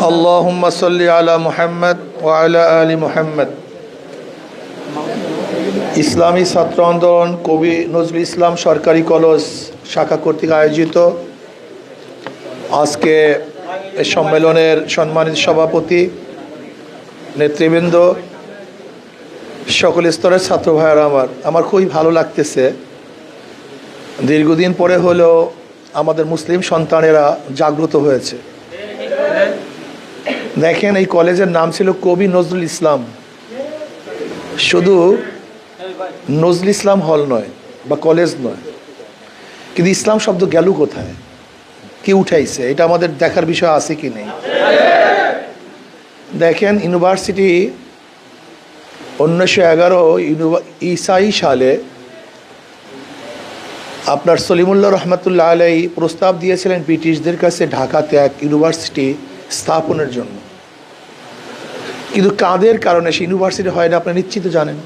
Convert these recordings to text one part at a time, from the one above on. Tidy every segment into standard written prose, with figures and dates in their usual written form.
আল্লাহুম্মা সাল্লি আলা মুহাম্মদ ওয়া আলা আলি মুহাম্মদ। ইসলামী ছাত্র আন্দোলন কবি নজরুল ইসলাম সরকারি কলেজ শাখা কর্তৃক আয়োজিত আজকে সম্মেলনের সম্মানিত সভাপতি, নেতৃবৃন্দ, সকল স্তরের ছাত্র ভাইয়েরা, আমার খুবই ভালো লাগতেছে। দীর্ঘদিন পরে হলেও আমাদের মুসলিম সন্তানেরা জাগ্রত হয়েছে। দেখেন, এই কলেজের নাম ছিল কবি নজরুল ইসলাম। শুধু নজরুল ইসলাম হল নয় বা কলেজ নয়, কিন্তু ইসলাম শব্দ গেল কোথায়, কি উঠাইছে, এটা আমাদের দেখার বিষয় আছে কি নেই। দেখেন, ইউনিভার্সিটি 1911 ঈসাই সালে আপনার সলিমুল্লাহ রহমতুল্লাহ আলাই প্রস্তাব দিয়েছিলেন ব্রিটিশদের কাছে ঢাকাতে এক ইউনিভার্সিটি স্থাপনের জন্য। কিন্তু কাদের কারণে সেই ইউনিভার্সিটি হয় না আপনি নিশ্চিত জানেন।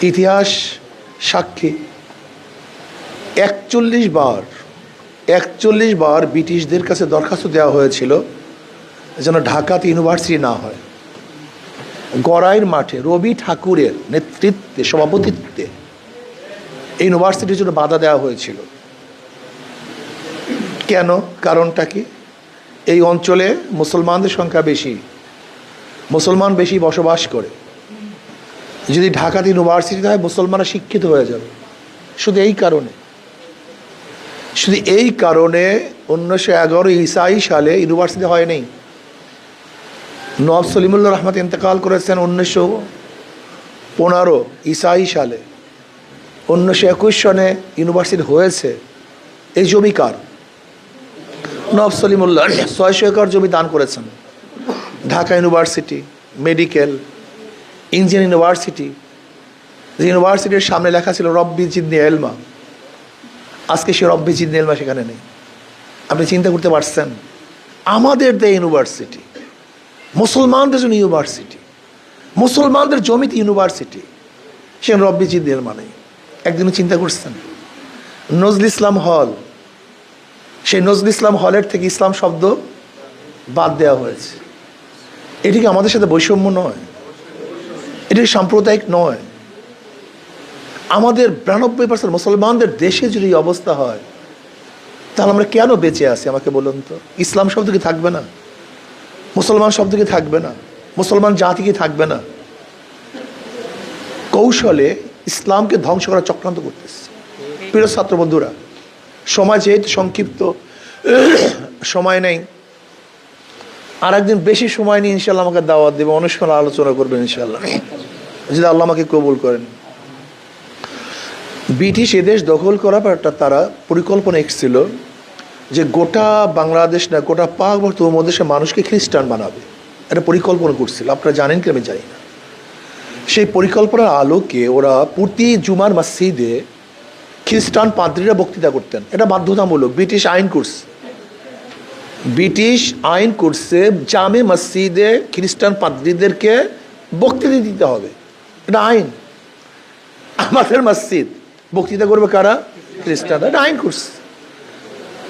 ইতিহাস সাক্ষী, 41 বার ব্রিটিশদের কাছে দরখাস্ত দেওয়া হয়েছিল যেন ঢাকাতে ইউনিভার্সিটি না হয়। গড়াইয়ের মাঠে রবি ঠাকুরের নেতৃত্বে, সভাপতিত্বে এই ইউনিভার্সিটির জন্য বাধা দেওয়া হয়েছিল। কেন? কারণটা কি? এই অঞ্চলে মুসলমানদের সংখ্যা বেশি, মুসলমান বেশি বসবাস করে। যদি ঢাকাতে ইউনিভার্সিটি হয়, মুসলমানরা শিক্ষিত হয়ে যাবে। শুধু এই কারণে 1911 ঈসাই সালে ইউনিভার্সিটি হয়নি। নওয়াব সলিমুল্লাহ রহমত ইন্তেকাল করেছেন 1915 ঈসাই সালে। 1921 সনে ইউনিভার্সিটি হয়েছে। এই জমি কার? নওয়াব সলিমুল্লাহ 600 একর জমি দান করেছেন। Dhaka university, medical, engineering university, যে ইউনিভার্সিটির সামনে লেখা ছিল রব্বি জিদনি এলমা, আজকে সে রব্বি জিদনি এলমা সেখানে নেই। আপনি চিন্তা করতে পারছেন? আমাদের দেয় ইউনিভার্সিটি, মুসলমানদের জন্য ইউনিভার্সিটি, মুসলমানদের জমিতে ইউনিভার্সিটি, সে রব্বি জিদনি এলমা নেই। একদিনও চিন্তা করছেন? নজরুল ইসলাম হল, সেই নজরুল ইসলাম হলের থেকে ইসলাম শব্দ বাদ দেওয়া হয়েছে। এটি কি আমাদের সাথে বৈষম্য নয়? এটি সাম্প্রদায়িক নয়? আমাদের 92% মুসলমানদের দেশে যদি এই অবস্থা হয়, তাহলে আমরা কেন বেঁচে আছি আমাকে বলুন তো? ইসলাম শব্দ কি থাকবে না? মুসলমান শব্দ কি থাকবে না? মুসলমান জাতি কি থাকবে না? কৌশলে ইসলামকে ধ্বংস করার চক্রান্ত করতেছে। প্রিয় ছাত্র বন্ধুরা, সময় যেহেতু সংক্ষিপ্ত, সময় নেই। আর একদিন বেশি সময় নিয়ে ইনশাল্লাহ আমাকে দাওয়াত দেবে, অনুষ্ঠান আলোচনা করবেন ইনশাল্লাহ, যদি আল্লাহ আমাকে কবুল করেন। ব্রিটিশ এদেশ দখল করার পরটা তারা পরিকল্পনা এসেছিল যে গোটা বাংলাদেশ না, গোটা পাক উপমহাদেশে মানুষকে খ্রিস্টান বানাবে। এটা পরিকল্পনা করছিল। আপনারা জানেন কি? আমি জানি না। সেই পরিকল্পনার আলোকে ওরা প্রতি জুমার মসজিদে খ্রিস্টান পাদ্রীরা বক্তৃতা করতেন। এটা বাধ্যতামূলক, ব্রিটিশ আইন করছে জামে মসজিদে খ্রিস্টান পাদ্রীদেরকে বক্তৃতা দিতে হবে। এটা আইন। আমাদের মসজিদ বক্তৃতা করবে কারা? খ্রিস্টান। এটা আইন করছে।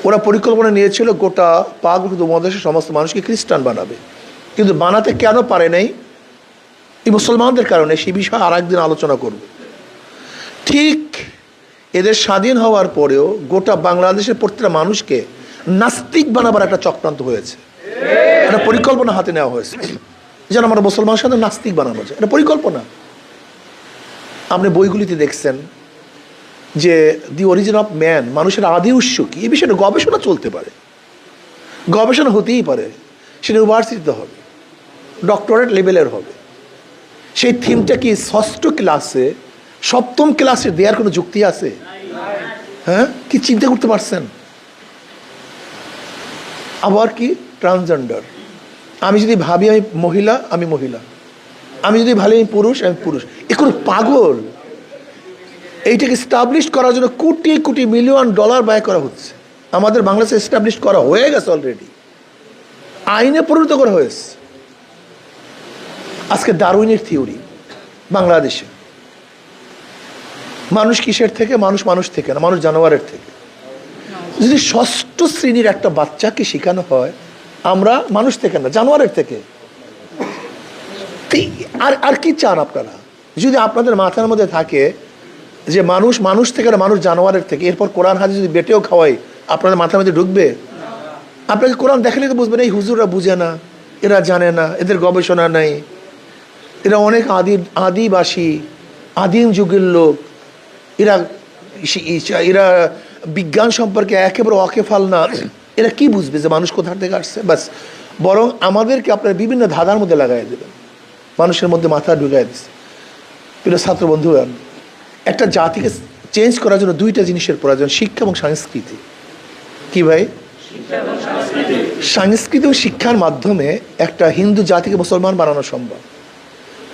ওরা পরিকল্পনা নিয়েছিল গোটা পাক উপমহাদেশের সমস্ত মানুষকে খ্রিস্টান বানাবে, কিন্তু বানাতে কেন পারে নাই? এই মুসলমানদের কারণে। সেই বিষয়ে আর একদিন আলোচনা করব। ঠিক এদের স্বাধীন হওয়ার পরেও গোটা বাংলাদেশের প্রত্যেকটা মানুষকে নাস্তিক বানাবার একটা চক্রান্ত হয়েছে। একটা পরিকল্পনা হাতে নেওয়া হয়েছে যেন আমরা মুসলমানের সাথে নাস্তিক বানানো যায়। এটা পরিকল্পনা। আপনি বইগুলিতে দেখছেন যে দি অরিজিন অফ ম্যান, মানুষের আদি উৎস কি, এই বিষয়ে গবেষণা চলতে পারে, গবেষণা হতেই পারে। সেটা ইউনিভার্সিটিতে হবে, ডক্টরেট লেভেলের হবে। সেই থিমটা কি 6ষ্ঠ ক্লাসে, 7ম ক্লাসে দেওয়ার কোনো যুক্তি আছে? হ্যাঁ, কি চিন্তা করতে পারছেন? আবার কি ট্রান্সজেন্ডার, আমি যদি ভাবি আমি মহিলা, আমি মহিলা, আমি যদি ভাবি আমি পুরুষ, আমি পুরুষ। এ কোনো পাগল। এইটাকে এস্টাবলিশ করার জন্য কোটি কোটি $মিলিয়ন ব্যয় করা হচ্ছে। আমাদের বাংলাদেশে এস্টাবলিশ করা হয়ে গেছে অলরেডি, আইনে পরিণত করা হয়েছে। আজকে ডারউইনের থিওরি বাংলাদেশে, মানুষ কিসের থেকে? মানুষ থেকে না, মানুষ জানোয়ারের থেকে। যদি ষষ্ঠ শ্রেণীর একটা বাচ্চাকে শেখানো হয় আমরা মানুষ থেকে না জানোয়ারের থেকে, আর আর কি চান আপনারা? যদি আপনাদের মাথার মধ্যে থাকে যে মানুষ মানুষ থেকে না মানুষ জানোয়ারের থেকে, এরপর কোরআন হাদিস যদি বেটেও খাওয়াই আপনাদের মাথার মধ্যে ঢুকবে? আপনাকে কোরআন দেখালে তো বুঝবেন এই হুজুররা বুঝে না, এরা জানে না, এদের গবেষণা নেই, এরা অনেক আদিবাসী আদিম যুগের লোক, এরা এরা বিজ্ঞান সম্পর্কে একেবারে ওয়াকিফাল না, এরা কি বুঝবে যে মানুষ কোথা থেকে আসছে? বাস, বরং আমাদেরকে আপনারা বিভিন্ন ধাঁধার মধ্যে লাগাই দেবেন, মানুষের মধ্যে মাথা ঢুকাই দিচ্ছে। প্রিয় ছাত্র বন্ধুরা, একটা জাতিকে চেঞ্জ করার জন্য দুইটা জিনিসের প্রয়োজন, শিক্ষা এবং সংস্কৃতি। কি ভাই? সংস্কৃতি ও শিক্ষার মাধ্যমে একটা হিন্দু জাতিকে মুসলমান বানানো সম্ভব,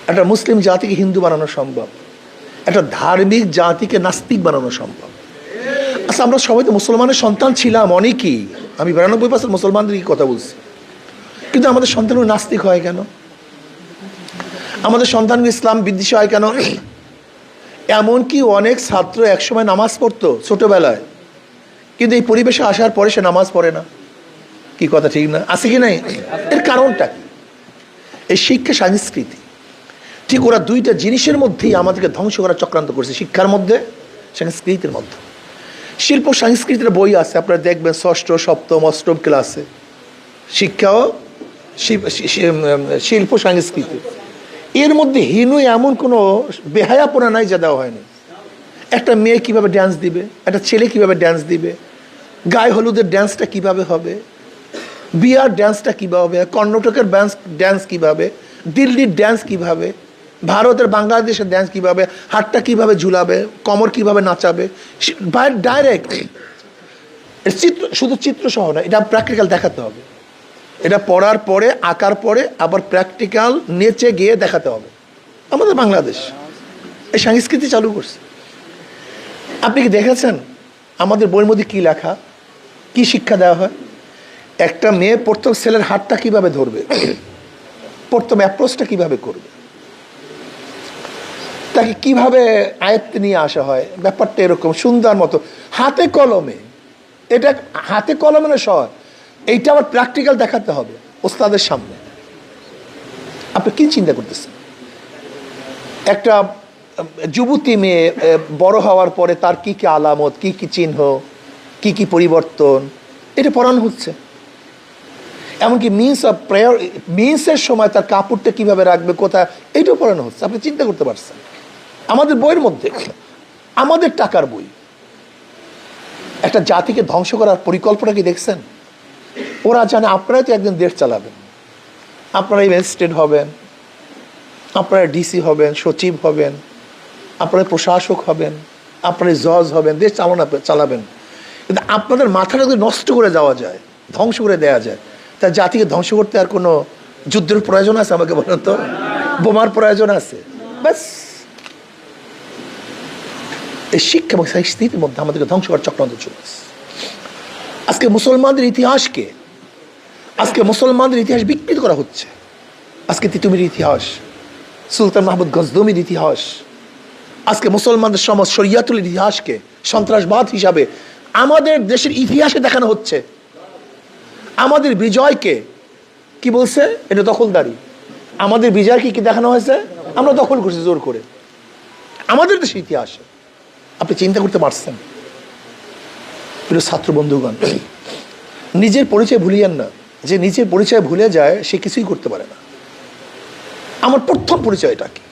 একটা মুসলিম জাতিকে হিন্দু বানানো সম্ভব, একটা ধার্মিক জাতিকে নাস্তিক বানানো সম্ভব। আচ্ছা, আমরা সবাই তো মুসলমানের সন্তান ছিলাম অনেকেই, আমি 92% মুসলমানদেরই কথা বলছি, কিন্তু আমাদের সন্তানগুলো নাস্তিক হয় কেন? আমাদের সন্তানগুলো ইসলাম বিদ্বেষী হয় কেন? এমনকি অনেক ছাত্র একসময় নামাজ পড়তো ছোটবেলায়, কিন্তু এই পরিবেশে আসার পরে সে নামাজ পড়ে না। কি কথা ঠিক না? আছে কি নাই? এর কারণটা কি? এই শিক্ষা সংস্কৃতি, ঠিক ওরা দুইটা জিনিসের মধ্যেই আমাদেরকে ধ্বংস করার চক্রান্ত করছে, শিক্ষার মধ্যে, সংস্কৃতির মধ্যে। শিল্প সংস্কৃতির বই আছে, আপনারা দেখবেন ষষ্ঠ সপ্তম অষ্টম ক্লাসে শিক্ষা ও শিল্প সংস্কৃতি, এর মধ্যে হীনু এমন কোনো বেহায়াপনা নাই যা দেওয়া হয়নি। একটা মেয়ে কিভাবে ড্যান্স দিবে, একটা ছেলে কিভাবে ড্যান্স দিবে, গায়ে হলুদের ড্যান্সটা কিভাবে হবে, বিয়ার ড্যান্সটা কিভাবে হবে, কর্ণাটকের ড্যান্স কিভাবে, দিল্লির ড্যান্স কিভাবে, ভারতের বাংলাদেশের ড্যান্স কিভাবে, হাতটা কিভাবে ঝুলাবে, কোমর কিভাবে নাচাবে, ডাইরেক্ট চিত্র, শুধু চিত্র সহ না, এটা প্র্যাকটিক্যাল দেখাতে হবে। এটা পড়ার পরে আঁকার পরে আবার প্র্যাকটিক্যাল নেচে গিয়ে দেখাতে হবে। আমাদের বাংলাদেশ এই সংস্কৃতি চালু করছে। আপনি কি দেখেছেন আমাদের বইয়ের মধ্যে কী লেখা, কি শিক্ষা দেওয়া হয়? একটা মেয়ে প্রথম ছেলের হাতটা কিভাবে ধরবে, প্রথম অ্যাপ্রোচটা কিভাবে করবে, তাকে কিভাবে আয়ত্তে নিয়ে আসা হয়, ব্যাপারটা এরকম সুন্দর মতো হাতে কলমে, এটা হাতে কলমে না সহ, এইটা আবার প্র্যাকটিক্যাল দেখাতে হবে ওস্তাদের সামনে। আপনি কি চিন্তা করতেছেন? একটা যুবতী মেয়ে বড় হওয়ার পরে তার কি কি আলামত, কি কি চিহ্ন, কি কি পরিবর্তন, এটা পড়ানো হচ্ছে। এমনকি মিন্সের সময় তার কাপড়টা কিভাবে রাখবে, কোথায়, এইটাও পড়ানো হচ্ছে। আপনি চিন্তা করতে পারছেন? আমাদের বইয়ের মধ্যে, আমাদের টাকার বই, একটা জাতিকে ধ্বংস করার পরিকল্পনা কি দেখছেন? ওরা জানে আপনারাই তো একদিন দেশ চালাবেন, আপনারাই ম্যাজিস্ট্রেট হবেন, আপনারা ডিসি হবেন, সচিব হবেন, আপনারা প্রশাসক হবেন, আপনারা জজ হবেন, দেশ চালাবেন। কিন্তু আপনাদের মাথাটা যদি নষ্ট করে যাওয়া যায়, ধ্বংস করে দেওয়া যায়, তা জাতিকে ধ্বংস করতে আর কোনো যুদ্ধের প্রয়োজন আছে? আমাকে বলেন তো, বোমার প্রয়োজন আছে? ব্যাস, এই শিক্ষা এবং সংস্কৃতির মধ্যে আমাদেরকে ধ্বংস করার চক্রান্ত চলছে। আজকে মুসলমানদের ইতিহাসকে, আজকে মুসলমানদের ইতিহাস বিকৃত করা হচ্ছে। আজকে তিতুমির ইতিহাস, সুলতান মাহমুদ গজনবীর ইতিহাস, আজকে মুসলমানদের সমাজ শরিয়াতুল ইতিহাসকে সন্ত্রাসবাদ হিসাবে আমাদের দেশের ইতিহাসে দেখানো হচ্ছে। আমাদের বিজয়কে কি বলছে? এটা দখলদারি। আমাদের বিজয়কে কি দেখানো হয়েছে? আমরা দখল করছি জোর করে আমাদের দেশের ইতিহাসে। আপনি চিন্তা করতে পারছেন? প্রিয় ছাত্র বন্ধুগণ, নিজের পরিচয় ভুলিয়েন না। যে নিজের পরিচয় ভুলে যায় সে কিছুই করতে পারে না। আমার প্রথম পরিচয়টা কি?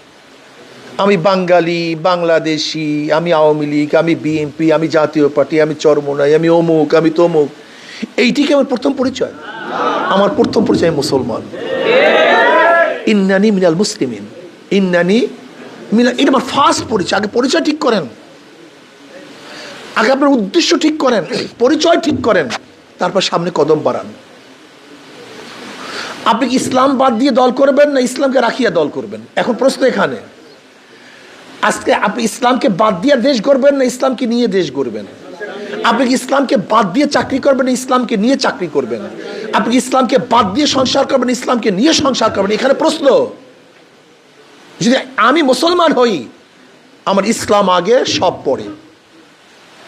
আমি বাঙালি, বাংলাদেশি, আমি আওয়ামী লীগ, আমি বিএনপি, আমি জাতীয় পার্টি, আমি চরমোনাই, আমি অমুক, আমি তমুক, এইটিকে আমার প্রথম পরিচয়? আমার প্রথম পরিচয় মুসলমান। ইন্নানি মিনাল মুসলিমিন, ইন্নানি মিনাল, এটা আমার ফার্স্ট পরিচয়। আগে পরিচয় ঠিক করেন, আগে আপনার উদ্দেশ্য ঠিক করেন, পরিচয় ঠিক করেন, তারপর সামনে কদম বাড়ান। আপনি কি ইসলাম বাদ দিয়ে দল করবেন না ইসলামকে রাখিয়া দল করবেন? এখন প্রশ্ন এখানে। আজকে আপনি ইসলামকে বাদ দিয়ে দেশ গড়বেন না ইসলামকে নিয়ে দেশ গড়বেন? আপনি কি ইসলামকে বাদ দিয়ে চাকরি করবেন না ইসলামকে নিয়ে চাকরি করবেন? আপনি কি ইসলামকে বাদ দিয়ে সংসার করবেন, ইসলামকে নিয়ে সংসার করবেন? এখানে প্রশ্ন। যদি আমি মুসলমান হই, আমার ইসলাম আগে, সব পরে।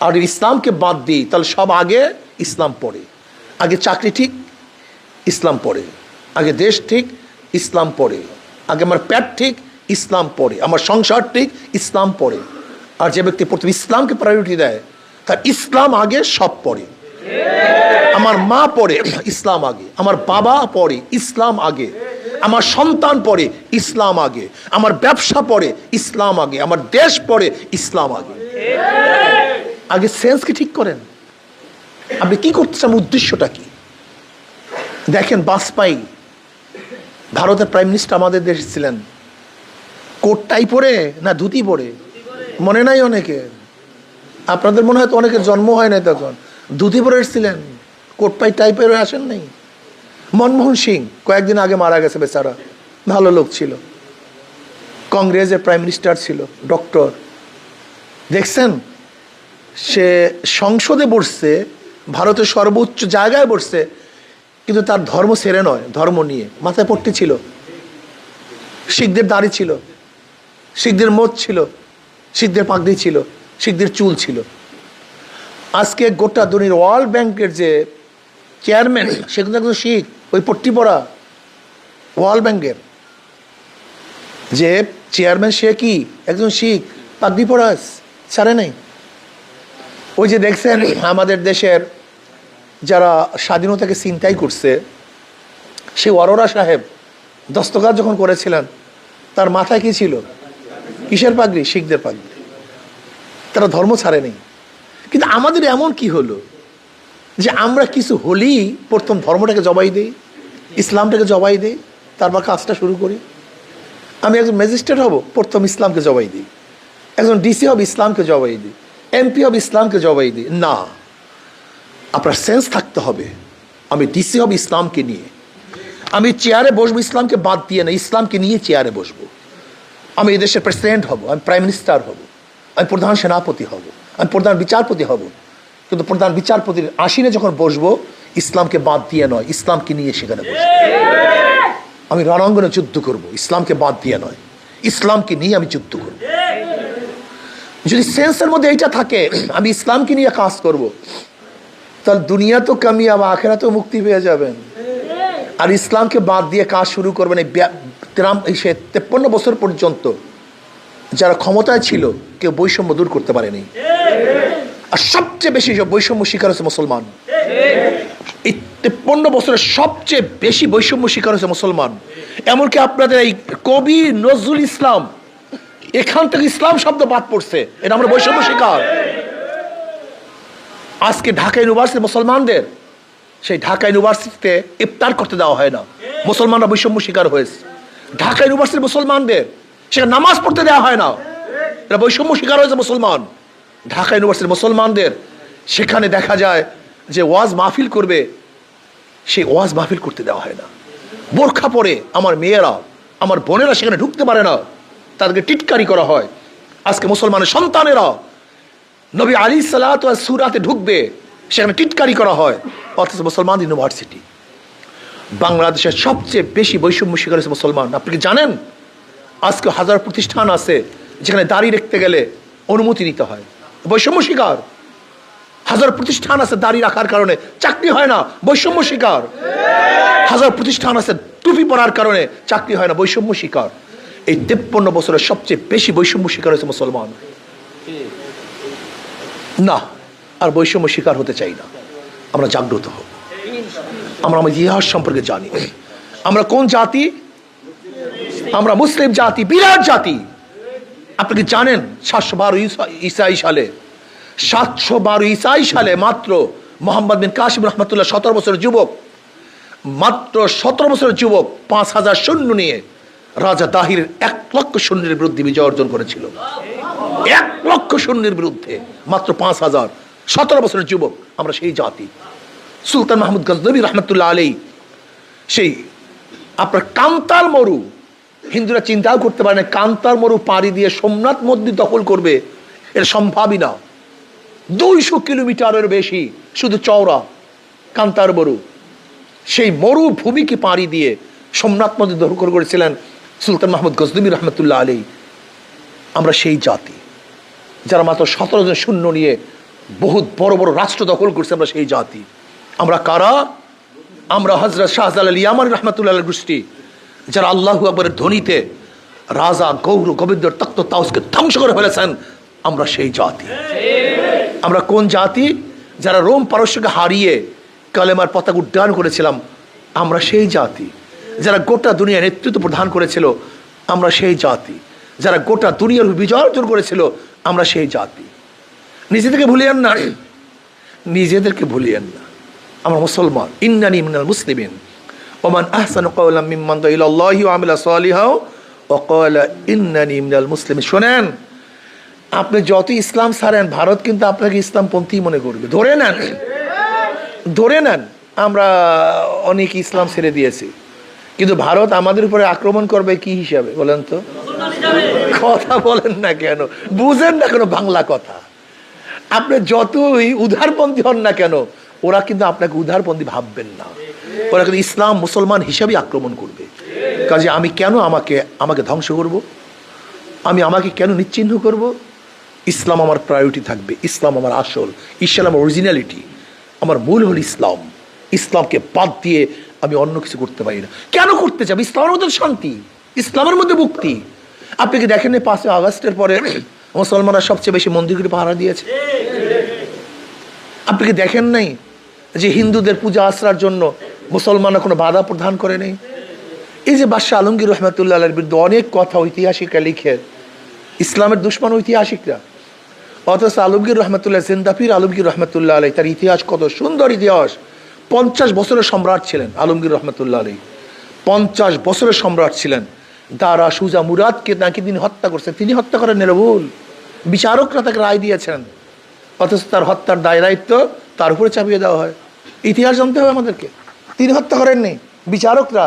আর ইসলামকে বাদ দিই, তাহলে সব আগে ইসলাম পড়ে। আগে চাকরি ঠিক, ইসলাম পড়ে। আগে দেশ ঠিক, ইসলাম পড়ে। আগে আমার পেট ঠিক, ইসলাম পড়ে। আমার সংসার ঠিক, ইসলাম পড়ে। আর যে ব্যক্তি প্রথম ইসলামকে প্রায়োরিটি দেয় তার ইসলাম আগে সব পড়ে। আমার মা পড়ে, ইসলাম আগে। আমার বাবা পড়ে, ইসলাম আগে। আমার সন্তান পড়ে, ইসলাম আগে। আমার ব্যবসা পড়ে, ইসলাম আগে। আমার দেশ পড়ে, ইসলাম আগে। আগে সেন্সকে ঠিক করেন। আপনি কি করতে চান, উদ্দেশ্যটা কি? দেখেন বাজপেয়ী ভারতের প্রাইম মিনিস্টার আমাদের দেশে ছিলেন, কোট টাই পরে না ধুতি পরে? মনে নাই অনেকে, আপনাদের মনে হয় তো অনেকের জন্ম হয় নাই তখন। ধুতি পরে এসেছিলেন, কোট পাই টাই পরে আসেন নাই। মনমোহন সিং কয়েকদিন আগে মারা গেছে, বেচারা ভালো লোক ছিল, কংগ্রেসের প্রাইম মিনিস্টার ছিল, ডক্টর। দেখছেন সে সংসদে বসছে, ভারতের সর্বোচ্চ জায়গায় বসছে, কিন্তু তার ধর্ম ছেড়ে নয়, ধর্ম নিয়ে। মাথায় পট্টি ছিল, শিখদের দাড়ি ছিল, শিখদের মোচ ছিল, শিখদের পাগড়ি ছিল, শিখদের চুল ছিল। আজকে গোটা দুনিয়ার ওয়ার্ল্ড ব্যাংকের যে চেয়ারম্যান, সে কিন্তু একজন শিখ, ওই পট্টি পরা। ওয়ার্ল্ড ব্যাংকের যে চেয়ারম্যান সে কি একজন শিখ, পাগড়ি পরা, ছাড়ে নাই। ওই যে দেখছেন আমাদের দেশের যারা স্বাধীনতাকে ছিনতাই করছে, সে অরোরা সাহেব দস্তখত যখন করেছিলেন, তার মাথায় কি ছিল? কিসের পাগড়ি? শিখদের পাগড়ি। তারা ধর্ম ছাড়ে নেই। কিন্তু আমাদের এমন কি হলো যে আমরা কিছু হলেই প্রথম ধর্মটাকে জবাই দিই, ইসলামটাকে জবাই দিই, তারপর কাজটা শুরু করি। আমি একজন ম্যাজিস্ট্রেট হব, প্রথম ইসলামকে জবাই দিই। একজন ডিসি হব, ইসলামকে জবাই দিই। এমপি হব, ইসলামকে জবাই দিই। না, আপনার সেন্স থাকতে হবে। আমি ডিসি হব ইসলামকে নিয়ে, আমি চেয়ারে বসবো ইসলামকে বাদ দিয়ে না, ইসলামকে নিয়ে চেয়ারে বসবো। আমি এই দেশের প্রেসিডেন্ট হব, আমি প্রাইম মিনিস্টার হব, আমি প্রধান সেনাপতি হব, আমি প্রধান বিচারপতি হব, কিন্তু প্রধান বিচারপতির আসীনে যখন বসবো ইসলামকে বাদ দিয়ে নয়, ইসলামকে নিয়ে সেখানে বসবো। আমি রণাঙ্গনে যুদ্ধ করব, ইসলামকে বাদ দিয়ে নয়, ইসলামকে নিয়ে আমি যুদ্ধ করব। যদি সেন্সের মধ্যে এইটা থাকে, আমি ইসলামকে নিয়ে কাজ করব, তাহলে দুনিয়া তো কামিয়াব, আখিরাতেও মুক্তি পেয়ে যাবেন। আর ইসলামকে বাদ দিয়ে কাজ শুরু করবেন। এই 53 বছর পর্যন্ত যারা ক্ষমতায় ছিল কেউ বৈষম্য দূর করতে পারেনি। আর সবচেয়ে বেশি বৈষম্য শিকার হচ্ছে মুসলমান। এই 53 বছরের সবচেয়ে বেশি বৈষম্য শিকার হচ্ছে মুসলমান। এমনকি আপনাদের এই কবি নজরুল ইসলাম, এখান থেকে ইসলাম শব্দ বাদ পড়ছে, এটা আমরা বৈষম্য শিকার। আজকে ঢাকা ইউনিভার্সিটি মুসলমানদের, সেই ঢাকা ইউনিভার্সিটিতে ইফতার করতে দেওয়া হয় না, মুসলমানরা বৈষম্য শিকার হয়েছে। ঢাকা ইউনিভার্সিটি মুসলমানদের সেখানে নামাজ পড়তে দেওয়া হয় না, এটা বৈষম্য শিকার হয়েছে মুসলমান। ঢাকা ইউনিভার্সিটি মুসলমানদের সেখানে দেখা যায় যে ওয়াজ মাহফিল করবে, সেই ওয়াজ মাহফিল করতে দেওয়া হয় না। বোরখা পরে আমার মেয়েরা, আমার বোনেরা সেখানে ঢুকতে পারে না, তাদেরকে টিটকারি করা হয়। আজকে মুসলমানের সন্তানেরা নবী আলী সালাত ওয়াস সূরাতে ঢুকবে, সেখানে টিটকারি করা হয়। অথচ মুসলমান ইউনিভার্সিটি, বাংলাদেশের সবচেয়ে বেশি বৈষম্য শিকার হয়েছে মুসলমান। আপনি কি জানেন আজকে 1000 প্রতিষ্ঠান আছে যেখানে দাড়ি রাখতে গেলে অনুমতি নিতে হয়, বৈষম্য শিকার। 1000 প্রতিষ্ঠান আছে দাড়ি রাখার কারণে চাকরি হয় না, বৈষম্য শিকার। 1000 প্রতিষ্ঠান আছে টুপি পরার কারণে চাকরি হয় না, বৈষম্য শিকার। এই 53 বছরের সবচেয়ে বেশি বৈষম্য শিকার হয়েছে মুসলমান। না, আর বৈষম্য শিকার হতে চাই না। আমরা জাগ্রত হব, আমরা আমাদের ইতিহাস সম্পর্কে জানি। আমরা কোন জাতি? আমরা মুসলিম জাতি, বিরাট জাতি। আপনি কি জানেন 712 ঈসাই সালে, 712 ঈসাই সালে মাত্র মোহাম্মদ বিন কাসিম রহমতুল্লাহ 17 বছরের যুবক, মাত্র 17 বছরের যুবক 5000 সৈন্য নিয়ে রাজা দাহির 1 লক্ষ সৈন্যের বিরুদ্ধে বিজয় অর্জন করেছিল। 1 লক্ষ সৈন্যের বিরুদ্ধে মাত্র 5000, 17 বছরের যুবক। আমরা সেই জাতি। সুলতান মাহমুদ গজনবী রহমতুল্লাহ আলাইহি, সেই আপনার কান্তার মরু, হিন্দুরা চিন্তাও করতে পারে না কান্তার মরু পাড়ি দিয়ে সোমনাথ মন্দির দখল করবে, এটা সম্ভবই না। 200 কিলোমিটারের বেশি শুধু চওড়া কান্তার মরু, সেই মরুভূমিকে পাড়ি দিয়ে সোমনাথ মন্দির দখল করেছিলেন সুলতান মাহমুদ গজনবী রহমতুল্লাহ আলাইহি। আমরা সেই জাতি যারা মাত্র 17 জন সৈন্য নিয়ে বহুত বড় বড় রাষ্ট্র দখল করছে, আমরা সেই জাতি। আমরা কারা? আমরা হযরত শাহজালাল ইয়ামানী রাহমাতুল্লাহ আলাইহির গোষ্ঠী, যারা আল্লাহু আকবরের ধ্বনিতে রাজা গৌর গোবিন্দর তখ্ত তাউসকে ধ্বংস করে ফেলেছেন। আমরা সেই জাতি। আমরা কোন জাতি? যারা রোম পারস্যকে হারিয়ে কালেমার পতাকা উড্ডয়ন করেছিলাম, আমরা সেই জাতি। যারা গোটা দুনিয়া নেতৃত্ব প্রদান করেছিল, আমরা সেই জাতি। যারা গোটা দুনিয়ার বিজয় অর্জন করেছিল, আমরা সেই জাতি। নিজেদেরকে ভুলিয়েন না, নিজেদেরকে ভুলিয়েন না। আমরা মুসলমান। ইন্নানি মিনাল মুসলিমিন ওমান আহসানু কাওলাম মিম্মান দা ইলাল্লাহি ওয়া আমিলা সালিহা ওয়া ক্বালা ইন্নানি মিনাল মুসলিমিন। শোনেন, আপনি যত ইসলাম ছাড়েন, ভারত কিন্তু আপনাকে ইসলামপন্থী মনে করবে। ধরে নেন, ধরে নেন আমরা অনেক ইসলাম ছেড়ে দিয়েছি, কিন্তু ভারত আমাদের উপরে আক্রমণ করবে কি হিসাবে বলেন তো? কথা বলেন না কেন? বুঝেন না কেন বাংলা কথা? আপনি যতই উদারপন্থী হন না কেন, ওরা কিন্তু আপনাকে উদারপন্থী ভাববেন না। ওরা কিন্তু ইসলাম মুসলমান হিসাবে আক্রমণ করবে। কাজে আমি কেন আমাকে ধ্বংস করব? আমি আমাকে কেন নিশ্চিহ্ন করব? ইসলাম আমার প্রায়োরিটি থাকবে। ইসলাম আমার আসল, ইসলাম অরিজিনালিটি, আমার মূল হল ইসলাম। ইসলামকে বাদ দিয়ে আমি অন্য কিছু করতে পারি না। কেন করতে চাই? ইসলামের মধ্যে শান্তি, ইসলামের মধ্যে মুক্তি। আপনি কি দেখেন 5ই আগস্টের পরে মুসলমানরা সবচেয়ে বেশি মন্দিরগুলি পাহারা দিয়েছে? আপনি কি দেখেন নাই যে হিন্দুদের পূজা আশ্রার জন্য মুসলমানরা কোনো বাধা প্রদান করে নেই? এই যে বাদশাহ আলমগীর রহমতুল্লাহ আলাইহির বিরুদ্ধে অনেক কথা ঐতিহাসিকরা লিখে, ইসলামের দুশ্মন ঐতিহাসিকরা, অথচ আলমগীর রহমতুল্লাহ, জিন্দাপীর আলমগীর রহমতুল্লাহ আলাইহি, তার ইতিহাস কত সুন্দর ইতিহাস। 50 বছরের সম্রাট ছিলেন আলমগীর রহমতুল্লাহ আলাইহি। 50 বছরের সম্রাট ছিলেন। দারা সুজা মুরাদকে নাকি তিনি হত্যা করছেন। তিনি হত্যা করেন নির্ভুল, বিচারকরা তাকে রায় দিয়েছেন, অথচ তার হত্যার দায় দায়িত্ব তার উপরে চাপিয়ে দেওয়া হয়। ইতিহাস জানতে হবে আমাদেরকে। তিনি হত্যা করেননি, বিচারকরা।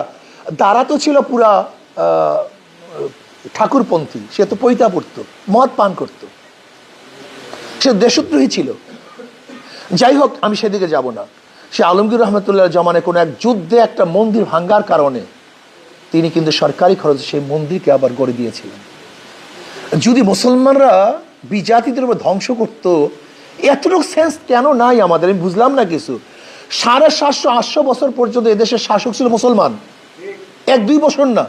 দারা তো ছিল পুরা ঠাকুরপন্থী, সে তো পৈতা পড়তো, মদ পান করত, সে দেশদ্রোহী ছিল। যাই হোক, আমি সেদিকে যাব না। সে আলমগীর রহমতুল্লাহ জমানে কোনো এক যুদ্ধে একটা মন্দির ভাঙ্গার কারণে তিনি কিন্তু সরকারি খরচে সেই মন্দিরকে আবার গড়ে দিয়েছিলেন। যদি মুসলমানরা বিজাতিদের উপর ধ্বংস করতো, এতটুকু সেন্স কেন নাই আমাদের? আমি বুঝলাম না কিছু। 750-800 বছর পর্যন্ত এদেশের শাসক ছিল মুসলমান, 1-2 বছর না।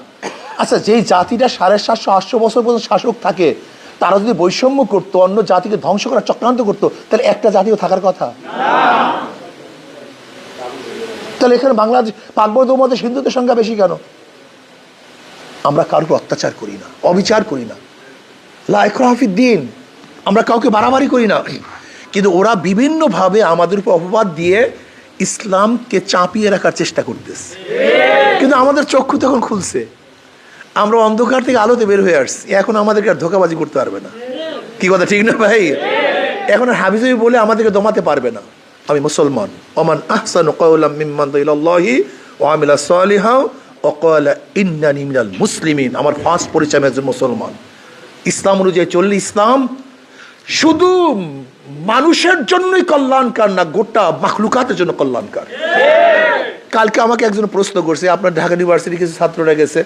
আচ্ছা, যেই জাতিটা 750-800 বছর পর্যন্ত শাসক থাকে, তারা যদি বৈষম্য করতো, অন্য জাতিকে ধ্বংস করার চক্রান্ত করতো, তাহলে একটা জাতিও থাকার কথা। তাহলে এখানে বাংলাদেশ, পাকবর্ধ মধ্যে হিন্দুদের সংখ্যা বেশি কেন? আমরা কারোর অত্যাচার করি না, অবিচার করি না, লা ইকরাহা ফিদ্দীন, আমরা কাউকে বাড়াবাড়ি করি না। কিন্তু ওরা বিভিন্নভাবে আমাদের উপর অপবাদ দিয়ে ইসলামকে চাপিয়ে রাখার চেষ্টা করতেছে। কিন্তু আমাদের চক্ষু তখন খুলছে, আমরা অন্ধকার থেকে আলোতে বের হয়ে আসছি। এখন আমাদেরকে আর ধোঁকাবাজি করতে পারবে না। কি কথা ঠিক না ভাই? এখন আর হাবিজাবি বলে আমাদেরকে দমাতে পারবে না। আমি মুসলমান। ওমান আহসানু কাওলাম মিম্মান দা ইলাল্লাহি ওয়া আমিলা সালিহা ওয়া ক্বালা ইন্নানি মিনাল মুসলিমিন। আমার ফার্স্ট পরিচয় একজন মুসলমান। ইসলাম অনুযায়ী চললে ইসলাম শুধু মানুষের জন্যই কল্যাণকার না, গোটা মাখলুকাতের জন্য কল্যাণকার। কালকে আমাকে একজন প্রশ্ন করছে, আপনার ঢাকা ইউনিভার্সিটি কিছু ছাত্ররা গেছে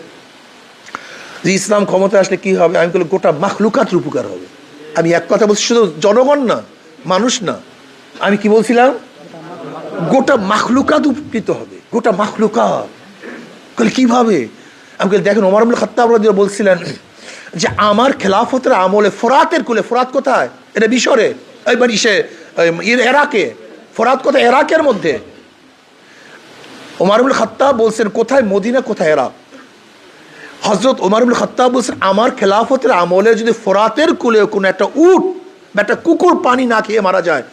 যে ইসলাম ক্ষমতায় আসলে কি হবে? আমি বলি গোটা মাখলুকাতের উপকার হবে। আমি এক কথা বলছি, শুধু জনগণ না, মানুষ না। আমি কি বলছিলাম? গোটা মাখলুকাত উপকৃত হবে, গোটা মাখলুকাত। কিভাবে? আমি বলি দেখেন, ওমর ইবনে খাত্তাব রাদিয়াল্লাহু আনহু বলছিলেন যে আমার খেলাফতের আমলে ফোরাতের কুলে, ফোরাত কোথায়? এটা মিশরে, এইবার এরাকে। ফোরাত কোথায়? এরাকের মধ্যে। ওমর ইবনে খাত্তাব বলছেন কোথায়? মদিনা, কোথায় এরাক। হযরত ওমর ইবনে খাত্তাব বলছেন আমার খেলাফতের আমলে যদি ফোরাতের কুলে কোনো একটা উট বা একটা কুকুর পানি না খেয়ে মারা যায়,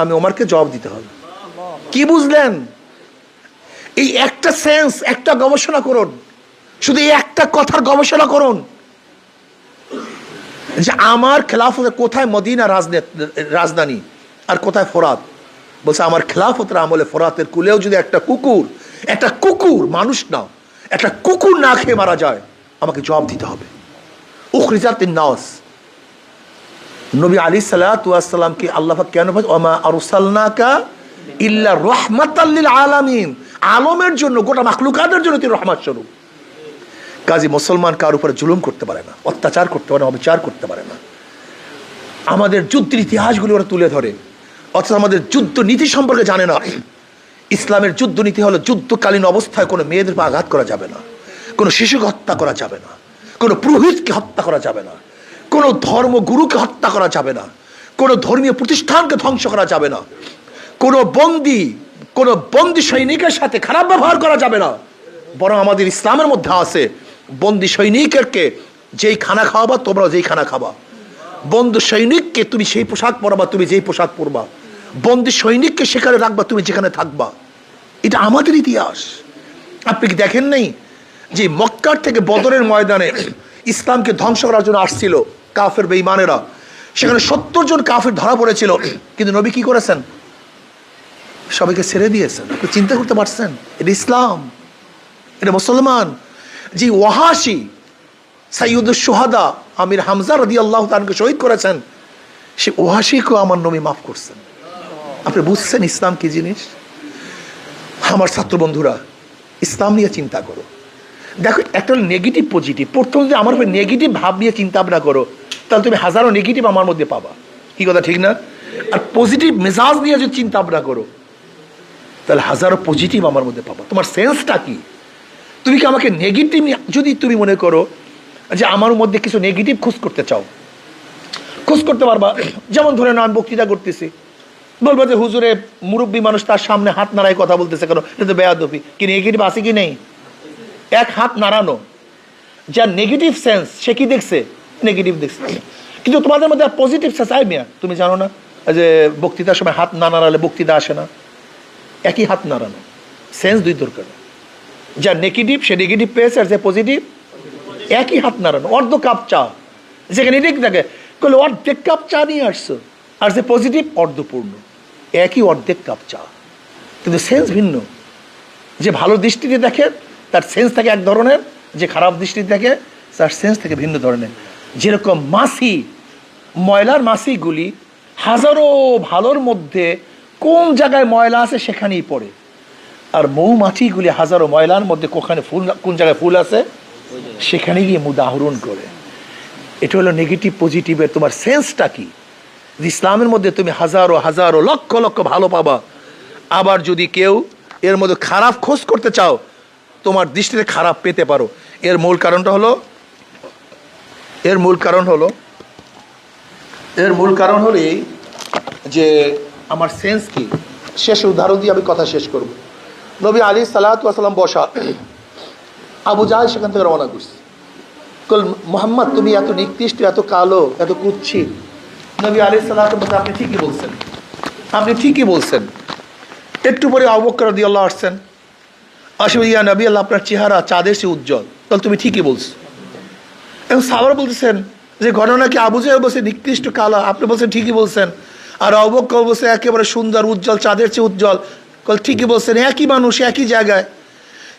আমি ওমরকে জবাব দিতে হবে। কি বুঝলেন? এই একটা সেন্স, একটা গবেষণা করুন, শুধু এই একটা কথার গবেষণা করুন যে আমার খেলাফতে কোথায় মদিনা রাজধানী আর কোথায় ফোরাত। বলছে আমার খেলাফতের আমলে ফোরাতের কুলেও যদি একটা কুকুর, মানুষ না, একটা কুকুর না খেয়ে মারা যায়, আমাকে জবাব দিতে হবে। উখরিজাতিন নাস। নবী আলাইহিস সালাতু ওয়াস সালামকে আল্লাহ পাক কেন বলেন ওমা আরসালনাকা ইল্লা রাহমাতাল লিল আলামিন, আলমের জন্য, গোটা মাখলুকাতের জন্য তিনি রহমত স্বরূপ। কাজী মুসলমান কার উপরে জুলুম করতে পারে না, অত্যাচার করতে পারে না, অবিচার করতে পারে না। আমাদের যুদ্ধের ইতিহাসগুলি ওরা তুলে ধরে। অথচ আমাদের যুদ্ধ নীতি সম্পর্কে জানে না। ইসলামের যুদ্ধ নীতি হলো যুদ্ধকালীন অবস্থায় কোনো মেয়েদের উপর আঘাত করা যাবে না, কোনো শিশুকে হত্যা করা যাবে না, কোনো পুরোহিতকে হত্যা করা যাবে না, কোনো ধর্মগুরুকে হত্যা করা যাবে না, কোনো ধর্মীয় প্রতিষ্ঠানকে ধ্বংস করা যাবে না, কোনো বন্দি সৈনিকের সাথে খারাপ ব্যবহার করা যাবে না। বরং আমাদের ইসলামের মধ্যে আছে বন্দি সৈনিককে যেই খানা খাওয়াবা তোমরা যেই খানা খাবা, বন্দি সৈনিককে তুমি সেই পোশাক পরবা তুমি যেই পোশাক পরবা, বন্দি সৈনিককে সেখানে রাখবা তুমি যেখানে থাকবা। এটা আমাদের ইতিহাস। আপনি কি দেখেন নাই যে মক্কার থেকে বদরের ময়দানে ইসলামকে ধ্বংস করার জন্য আসছিল কাফের বেঈমানেরা, সেখানে 70 জন কাফের ধরা পড়েছিল, কিন্তু নবী কি করেছেন? সবাইকে ছেড়ে দিয়েছেন। আপনি চিন্তা করতে পারছেন? এটা ইসলাম, এটা মুসলমান। যে ওয়াহাশি সাইয়্যিদুশ শুহাদা আমির হামজা রাদিয়াল্লাহু তাআলাকে শহীদ করেছেন, সে ওয়াহাশিকেও আমার নবী মাফ করছেন। আপনি বুঝছেন ইসলাম কি জিনিস? আমার ছাত্র বন্ধুরা, ইসলাম নিয়ে চিন্তা করো। দেখো, একটা হলো নেগেটিভ পজিটিভ। প্রথম যদি আমার উপরে নেগেটিভ ভাব নিয়ে চিন্তা ভাবনা করো, তাহলে তুমি হাজারো নেগেটিভ আমার মধ্যে পাবা। কি কথা ঠিক না? আর পজিটিভ মেজাজ নিয়ে যদি চিন্তা ভাবনা করো, তাহলে হাজারো পজিটিভ আমার মধ্যে পাবা। তোমার সেন্সটা কি? তুমি কি আমাকে নেগেটিভ, যদি তুমি মনে করো যে আমার মধ্যে কিছু নেগেটিভ খোঁজ করতে চাও, খোঁজ করতে পারবা। যেমন ধরে নাও, আমি বক্তৃতা করতেছি, বলবো যে হুজুরে মুরব্বী মানুষ, তার সামনে হাত নাড়ায় কথা বলতেছে কেন? এটা তো বেয়াদবি। কি নেগেটিভ আছে কি নেই? এক হাত নাড়ানো, যার নেগেটিভ সেন্স সে কি দেখছে? নেগেটিভ দেখছে। কিন্তু তোমাদের মধ্যে পজিটিভ সেন্স আই মিয়া, তুমি জানো না যে বক্তৃতার সময় হাত না নাড়ালে বক্তৃতা আসে না? একই হাত নাড়ানো, সেন্স দুই দরকার। যা নেগেটিভ সে নেগেটিভ পেয়েছে, আর যে পজিটিভ একই হাত নাড়ানো। অর্ধ কাপ চা যেখানে ঠিক থাকে, বলে অর্ধেক কাপ চা নিয়ে আসছো, আর যে পজিটিভ অর্ধপূর্ণ, একই অর্ধেক কাপ চা, কিন্তু সেন্স ভিন্ন। যে ভালো দৃষ্টিতে দেখে তার সেন্স থাকে এক ধরনের, যে খারাপ দৃষ্টিতে দেখে তার সেন্স থেকে ভিন্ন ধরনের। যেরকম মাছি, ময়লার মাছিগুলি হাজারো ভালোর মধ্যে কোন জায়গায় ময়লা আছে সেখানেই পড়ে, আর মৌমাছিগুলি হাজারো ময়লার মধ্যে কোন জায়গায় ফুল আছে সেখানে গিয়ে মুদা আহরণ করে। এটা হলো নেগেটিভ পজিটিভের তোমার সেন্সটা কি? ইসলামের মধ্যে তুমি হাজারো হাজারো লক্ষ লক্ষ ভালো পাবা। আবার যদি কেউ এর মধ্যে খারাপ খোঁজ করতে চাও, তোমার দৃষ্টিতে খারাপ পেতে পারো। এর মূল কারণ হলো এই যে আমার সেন্স কি। শেষ উদাহরণ দিয়ে আমি কথা শেষ করব। নবী আলাইহিস সালাতু ওয়াস সালাম বসা, আবু জাহেল সেখান থেকে রওনা করছে। কল মুহাম্মদ, তুমি এত নিকৃষ্ট, এত কালো, এত কুৎসিত। নবী আলাইহিস সালাতু ওয়াস সালাম, আপনি ঠিকই বলছেন। একটু পরে আবু বকর রাদিয়াল্লাহু আসছেন, আসবে, ইয়া নবী আল্লাহ, আপনার চেহারা চাঁদের চেয়ে উজ্জ্বল। তাহলে তুমি ঠিকই বলছো। এবং সাহাবারা বলতেছেন যে ঘটনা কি আবু জাহেল বলছে নিকৃষ্ট কালো, আপনি বলছেন ঠিকই বলছেন, আর আবু বকর বলছে একেবারে সুন্দর উজ্জ্বল, চাঁদের চেয়ে উজ্জ্বল। কল ঠিকই বলছেন, একই মানুষ একই জায়গায়।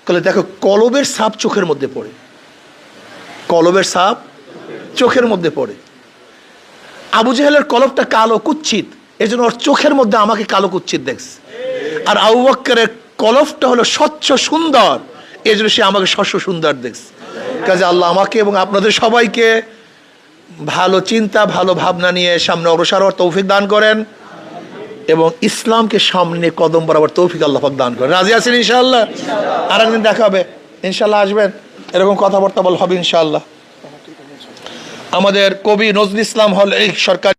কলে দেখো, কলবের ছাপ চোখের মধ্যে পড়ে, কলবের ছাপ চোখের মধ্যে পড়ে। আবু জাহেলের কলবটা কালো কুচ্ছিত, এই জন্য ওর চোখের মধ্যে আমাকে কালো কুচ্ছিত দেখছে। আর আবু বকরের কলবটা হলো স্বচ্ছ সুন্দর, এই জন্য সে আমাকে স্বচ্ছ সুন্দর দেখছে। কাজে আল্লাহ আমাকে এবং আপনাদের সবাইকে ভালো চিন্তা, ভালো ভাবনা নিয়ে সামনে অগ্রসর হওয়ার তৌফিক দান করেন, এবং ইসলামকে সামনে কদম বরাবর তৌফিক আল্লাহ পাক দান করেন। রাজি আছেন ইনশাআল্লাহ? আর একদিন দেখা হবে ইনশাআল্লাহ, আসবেন, এরকম কথাবার্তা বল হবে ইনশাআল্লাহ। আমাদের কবি নজরুল ইসলাম হল এই সরকার